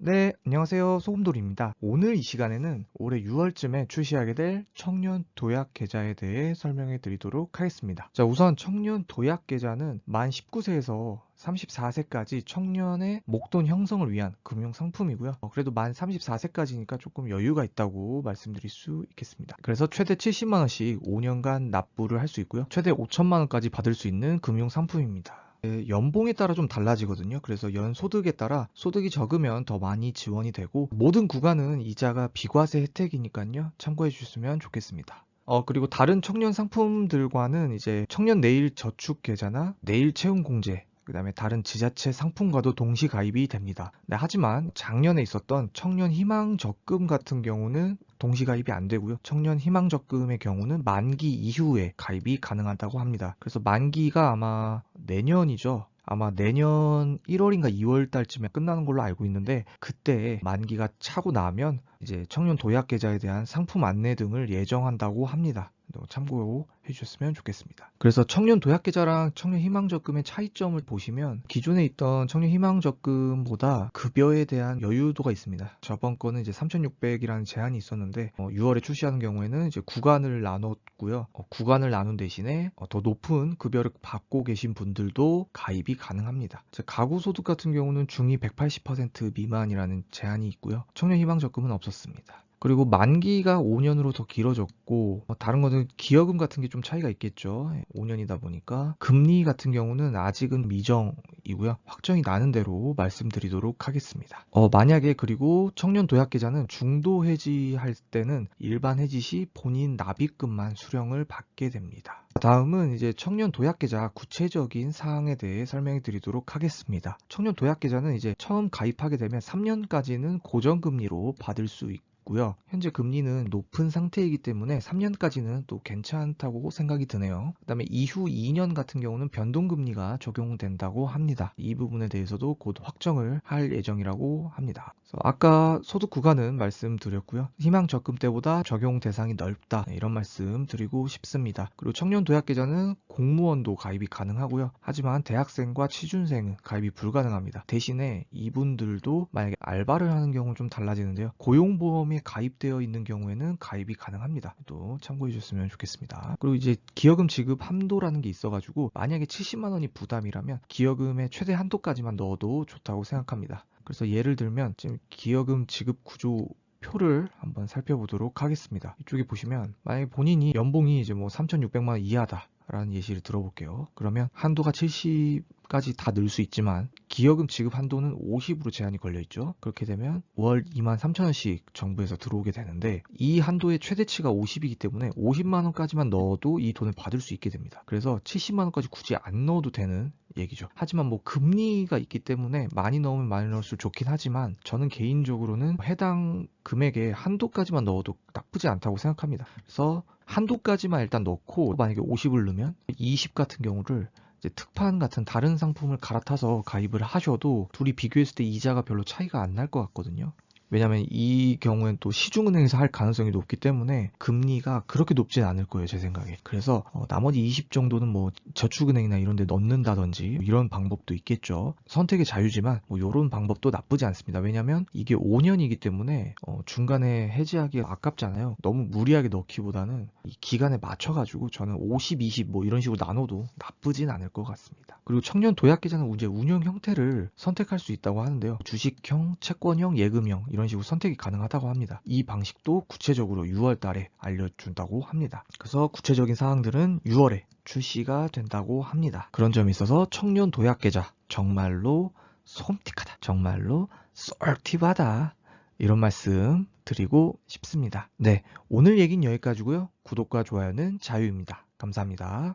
네, 안녕하세요. 소금돌이입니다. 오늘 이 시간에는 올해 6월쯤에 출시하게 될 청년 도약 계좌에 대해 설명해 드리도록 하겠습니다. 자, 우선 청년 도약 계좌는 만 19세에서 34세까지 청년의 목돈 형성을 위한 금융 상품이고요. 그래도 만 34세까지니까 조금 여유가 있다고 말씀드릴 수 있겠습니다. 그래서 최대 70만 원씩 5년간 납부를 할 수 있고요. 최대 5천만 원까지 받을 수 있는 금융 상품입니다. 연봉에 따라 좀 달라지거든요. 그래서 연 소득에 따라 소득이 적으면 더 많이 지원이 되고 모든 구간은 이자가 비과세 혜택이니까요. 참고해 주셨으면 좋겠습니다. 그리고 다른 청년 상품들과는 이제 청년 내일 저축 계좌나 내일 채용 공제, 그다음에 다른 지자체 상품과도 동시 가입이 됩니다. 네, 하지만 작년에 있었던 청년 희망 적금 같은 경우는 동시 가입이 안 되고요. 청년 희망 적금의 경우는 만기 이후에 가입이 가능하다고 합니다. 그래서 만기가 아마 내년이죠. 아마 내년 1월인가 2월 달쯤에 끝나는 걸로 알고 있는데 그때 만기가 차고 나면 이제 청년 도약 계좌에 대한 상품 안내 등을 예정한다고 합니다. 참고해 주셨으면 좋겠습니다. 그래서 청년 도약계좌랑 청년 희망적금의 차이점을 보시면 기존에 있던 청년 희망적금보다 급여에 대한 여유도가 있습니다. 저번 거는 이제 3,600이라는 제한이 있었는데 6월에 출시하는 경우에는 이제 구간을 나눴고요. 구간을 나눈 대신에 더 높은 급여를 받고 계신 분들도 가입이 가능합니다. 가구 소득 같은 경우는 중위 180% 미만이라는 제한이 있고요. 청년 희망적금은 없었습니다. 그리고 만기가 5년으로 더 길어졌고 다른 거는 기여금 같은 게 좀 차이가 있겠죠. 5년이다 보니까 금리 같은 경우는 아직은 미정이고요. 확정이 나는 대로 말씀드리도록 하겠습니다. 만약에 그리고 청년 도약 계좌는 중도 해지할 때는 일반 해지 시 본인 납입금만 수령을 받게 됩니다. 다음은 이제 청년 도약 계좌 구체적인 사항에 대해 설명해 드리도록 하겠습니다. 청년 도약 계좌는 이제 처음 가입하게 되면 3년까지는 고정금리로 받을 수 있고 현재 금리는 높은 상태이기 때문에 3년까지는 또 괜찮다고 생각이 드네요. 그 다음에 이후 2년 같은 경우는 변동금리가 적용된다고 합니다. 이 부분에 대해서도 곧 확정을 할 예정이라고 합니다. 그래서 아까 소득 구간은 말씀드렸고요. 희망 적금 때보다 적용 대상이 넓다, 이런 말씀 드리고 싶습니다. 그리고 청년 도약 계좌는 공무원도 가입이 가능하고요. 하지만 대학생과 취준생은 가입이 불가능합니다. 대신에 이분들도 만약에 알바를 하는 경우는 좀 달라지는데요. 고용보험에 가입되어 있는 경우에는 가입이 가능합니다. 또 참고해 주셨으면 좋겠습니다. 그리고 이제 기여금 지급 한도라는 게 있어가지고 만약에 70만 원이 부담이라면 기여금의 최대 한도까지만 넣어도 좋다고 생각합니다. 그래서 예를 들면 지금 기여금 지급 구조 표를 한번 살펴보도록 하겠습니다. 이쪽에 보시면 만약에 본인이 연봉이 이제 뭐 3,600만 원 이하다 라는 예시를 들어볼게요. 그러면 한도가 70까지 다 늘 수 있지만 기여금 지급 한도는 50으로 제한이 걸려 있죠. 그렇게 되면 월 23,000원씩 정부에서 들어오게 되는데 이 한도의 최대치가 50이기 때문에 50만 원까지만 넣어도 이 돈을 받을 수 있게 됩니다. 그래서 70만 원까지 굳이 안 넣어도 되는 얘기죠. 하지만 뭐 금리가 있기 때문에 많이 넣으면 많이 넣을수록 좋긴 하지만 저는 개인적으로는 해당 금액의 한도까지만 넣어도 나쁘지 않다고 생각합니다. 그래서 한도까지만 일단 넣고 만약에 50을 넣으면 20 같은 경우를 이제 특판 같은 다른 상품을 갈아타서 가입을 하셔도 둘이 비교했을 때 이자가 별로 차이가 안 날 것 같거든요. 왜냐면 이 경우엔 또 시중은행에서 할 가능성이 높기 때문에 금리가 그렇게 높진 않을 거예요, 제 생각에. 그래서 나머지 20 정도는 뭐 저축은행이나 이런 데 넣는다든지 이런 방법도 있겠죠. 선택의 자유지만 뭐 이런 방법도 나쁘지 않습니다. 왜냐면 이게 5년이기 때문에 중간에 해지하기 아깝잖아요. 너무 무리하게 넣기보다는 이 기간에 맞춰가지고 저는 50, 20 뭐 이런 식으로 나눠도 나쁘진 않을 것 같습니다. 그리고 청년 도약계좌는 이제 운영 형태를 선택할 수 있다고 하는데요. 주식형, 채권형, 예금형 이런 식으로 선택이 가능하다고 합니다. 이 방식도 구체적으로 6월 달에 알려준다고 합니다. 그래서 구체적인 사항들은 6월에 출시가 된다고 합니다. 그런 점이 있어서 청년 도약계좌 정말로 솜틱하다, 정말로 쏠팁하다, 이런 말씀 드리고 싶습니다. 네, 오늘 얘기는 여기까지고요. 구독과 좋아요는 자유입니다. 감사합니다.